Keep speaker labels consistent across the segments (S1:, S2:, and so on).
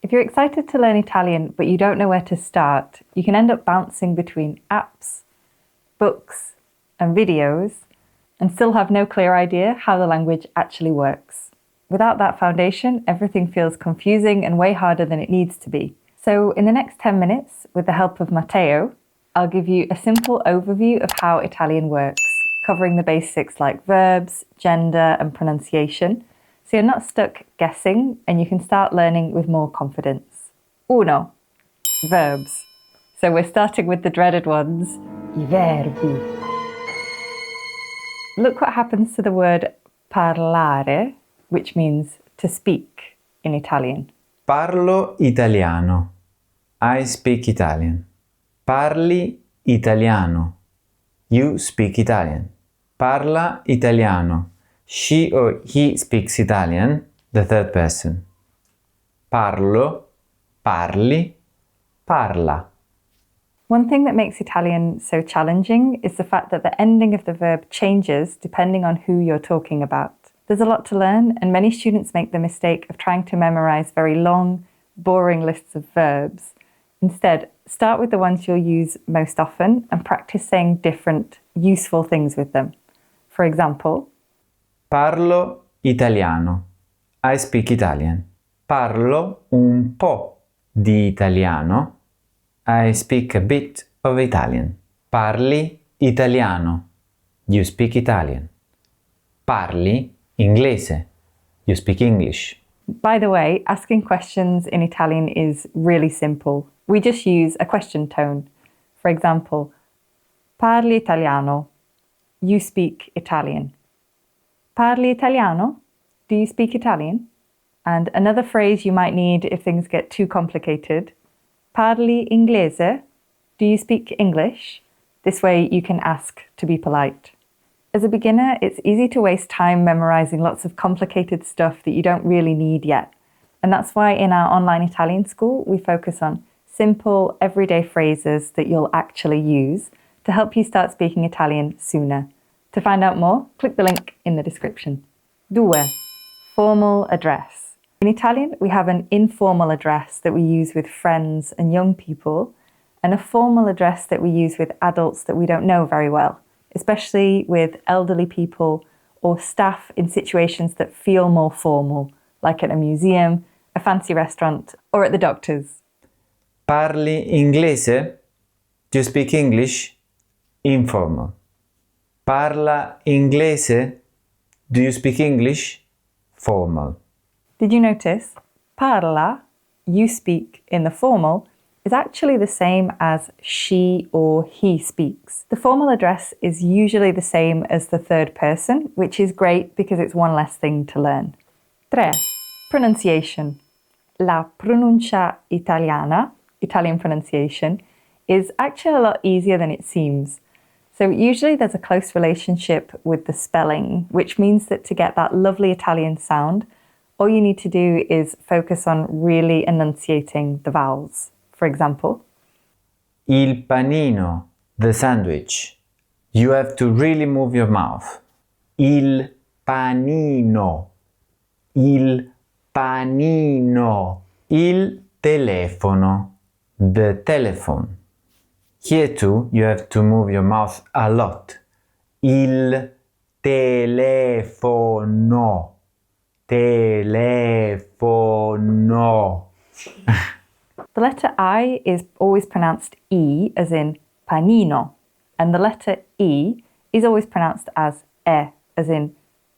S1: If you're excited to learn Italian but you don't know where to start, you can end up bouncing between apps, books, and videos and still have no clear idea how the language actually works. Without that foundation, everything feels confusing and way harder than it needs to be. So in the next 10 minutes, with the help of Matteo, I'll give you a simple overview of how Italian works, covering the basics like verbs, gender, and pronunciation, so you're not stuck guessing and you can start learning with more confidence. Uno, verbs. So we're starting with the dreaded ones, I verbi. Look what happens to the word parlare, which means to speak in Italian.
S2: Parlo italiano. I speak Italian. Parli italiano. You speak Italian. Parla italiano. She or he speaks Italian, the third person. Parlo, parli, parla.
S1: One thing that makes Italian so challenging is the fact that the ending of the verb changes depending on who you're talking about. There's a lot to learn, and many students make the mistake of trying to memorize very long, boring lists of verbs. Instead, start with the ones you'll use most often and practice saying different, useful things with them. For example,
S2: Parlo italiano. I speak Italian. Parlo un po' di italiano. I speak a bit of Italian. Parli italiano. You speak Italian. Parli inglese. You speak English.
S1: By the way, asking questions in Italian is really simple. We just use a question tone. For example, parli italiano. You speak Italian. Parli italiano? Do you speak Italian? And another phrase you might need if things get too complicated. Parli inglese? Do you speak English? This way you can ask to be polite. As a beginner, it's easy to waste time memorizing lots of complicated stuff that you don't really need yet. And that's why in our online Italian school, we focus on simple, everyday phrases that you'll actually use to help you start speaking Italian sooner. To find out more, click the link in the description. Due, formal address. In Italian, we have an informal address that we use with friends and young people, and a formal address that we use with adults that we don't know very well, especially with elderly people or staff in situations that feel more formal, like at a museum, a fancy restaurant, or at the doctor's.
S2: Parli inglese? Do you speak English? Informal. Parla inglese? Do you speak English? Formal.
S1: Did you notice? Parla, you speak in the formal, is actually the same as she or he speaks. The formal address is usually the same as the third person, which is great because it's one less thing to learn. 3. Pronunciation. La pronuncia italiana, Italian pronunciation, is actually a lot easier than it seems. So usually there's a close relationship with the spelling, which means that to get that lovely Italian sound, all you need to do is focus on really enunciating the vowels. For example,
S2: Il panino, the sandwich. You have to really move your mouth. Il panino. Il panino. Il telefono. The telephone. Here too, you have to move your mouth a lot. Il telefono. Telefono.
S1: the letter I is always pronounced E, as in panino, and the letter E is always pronounced as E, as in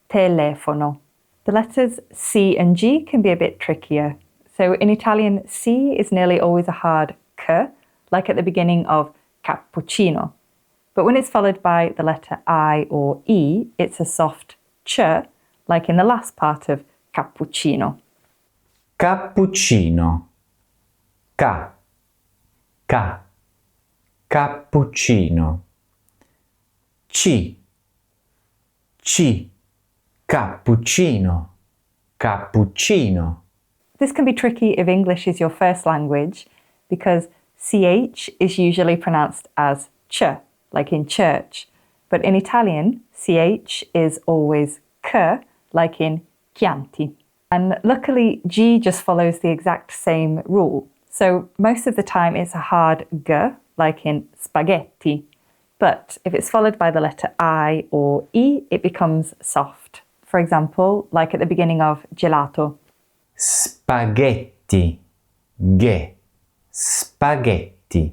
S1: telefono. The letters C and G can be a bit trickier. So in Italian, C is nearly always a hard K, like at the beginning of cappuccino. But when it's followed by the letter I or E, it's a soft ch, like in the last part of cappuccino.
S2: Cappuccino. Ca. Ca. Cappuccino. C. C. Cappuccino. Cappuccino.
S1: This can be tricky if English is your first language because CH is usually pronounced as ch, like in church. But in Italian, CH is always K, like in Chianti. And luckily, G just follows the exact same rule. So most of the time it's a hard G, like in spaghetti. But if it's followed by the letter I or E, it becomes soft. For example, like at the beginning of gelato.
S2: Spaghetti. Ge. Spaghetti.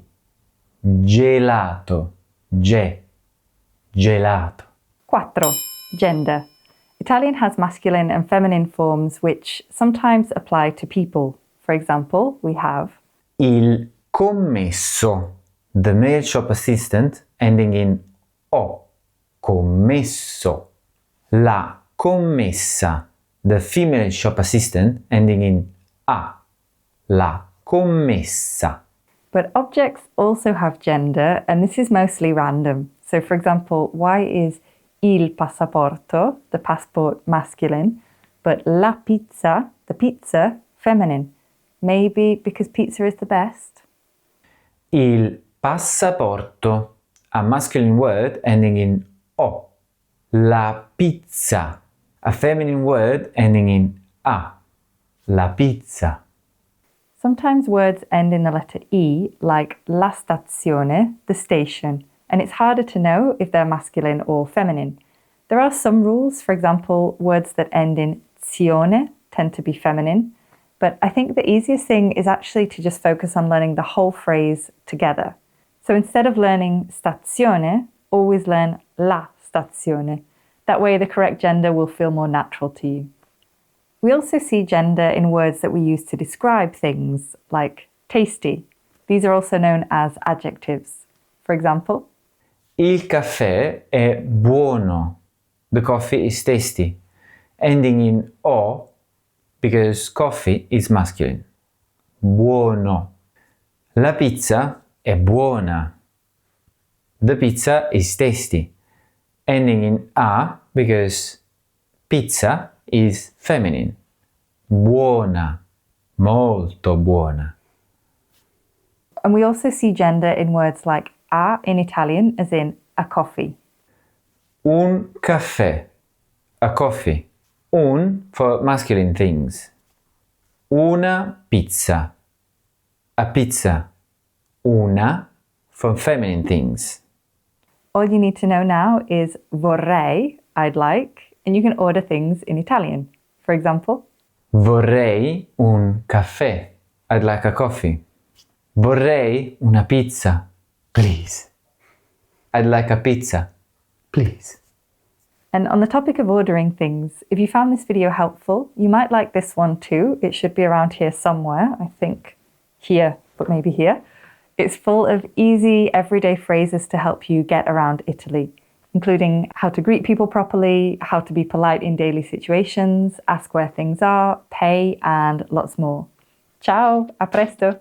S2: Gelato. Ge. Gelato.
S1: 4. Gender. Italian has masculine and feminine forms which sometimes apply to people. For example, we have
S2: Il commesso, the male shop assistant, ending in O. Commesso. La commessa, the female shop assistant, ending in A. La commessa.
S1: But objects also have gender, and this is mostly random. So, for example, why is il passaporto, the passport, masculine, but la pizza, the pizza, feminine? Maybe because pizza is the best?
S2: Il passaporto, a masculine word ending in O. La pizza, a feminine word ending in A. La pizza.
S1: Sometimes words end in the letter E, like la stazione, the station, and it's harder to know if they're masculine or feminine. There are some rules, for example, words that end in zione tend to be feminine, but I think the easiest thing is actually to just focus on learning the whole phrase together. So instead of learning stazione, always learn la stazione. That way the correct gender will feel more natural to you. We also see gender in words that we use to describe things, like tasty. These are also known as adjectives. For example,
S2: Il caffè è buono. The coffee is tasty. Ending in O because coffee is masculine. Buono. La pizza è buona. The pizza is tasty. Ending in A because pizza is feminine. Buona. Molto buona.
S1: and we also see gender in words like a in Italian, as in a coffee.
S2: Un caffè. A coffee. Un for masculine things. Una pizza. A pizza. Una for feminine things.
S1: All you need to know now is vorrei, I'd like, and you can order things in Italian. For example,
S2: Vorrei un caffè. I'd like a coffee. Vorrei una pizza. Please. I'd like a pizza. Please.
S1: and on the topic of ordering things, if you found this video helpful, you might like this one too. It should be around here somewhere. I think here, but maybe here. It's full of easy, everyday phrases to help you get around Italy, including how to greet people properly, how to be polite in daily situations, ask where things are, pay, and lots more. Ciao, a presto!